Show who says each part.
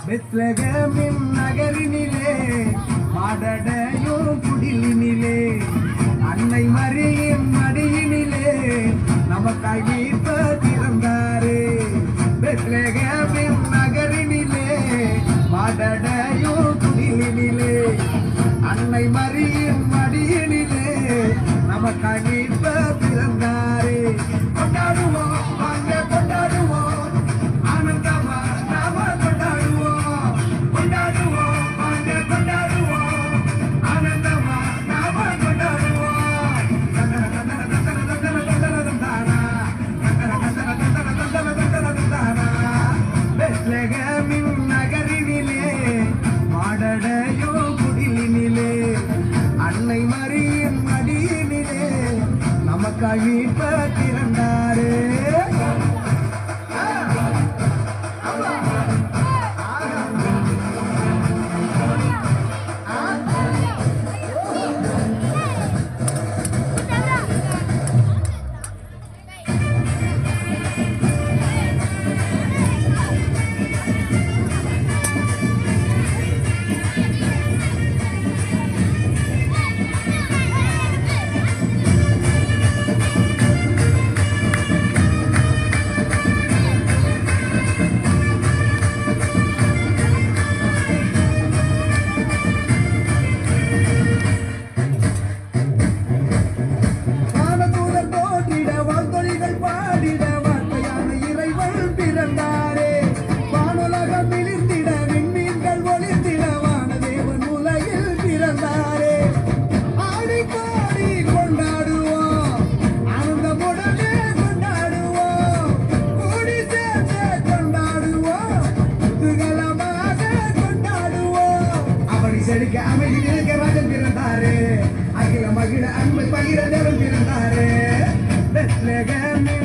Speaker 1: பெத்லகேமின் நகரினிலே மாடடையும் குடிலினிலே அன்னை மரியின் மடியினிலே நமக்காய் வீட்ட திறந்தாரே. பெத்லகேமின் நகரினிலே மாடடையும் குடிலினிலே அன்னை மரியின் மடியினிலே நமக்காய் வீட்ட திறந்தாரே. கொண்டாடுவோம் வாங்க கொண்டாடுவோம் ஆனந்தமா நாம கொண்டாடுவோம். கொண்டாடுவோம் வாங்க கொண்டாடுவோம் ஆனந்தமா நாம கொண்டாடுவோம். பெத்லகேமின் நகரினிலே மாடடையோ குடிலினிலே அன்னை மரியின் மடியினிலே நமக்காய் வீட்ட திறந்தாரே. செழிக்க அமைதி இருக்க ராஜன் பிறந்தாரே. அகில மகிழ அன்பை பகிர தேவன் பிறந்தாரே. பெத்லகேமின்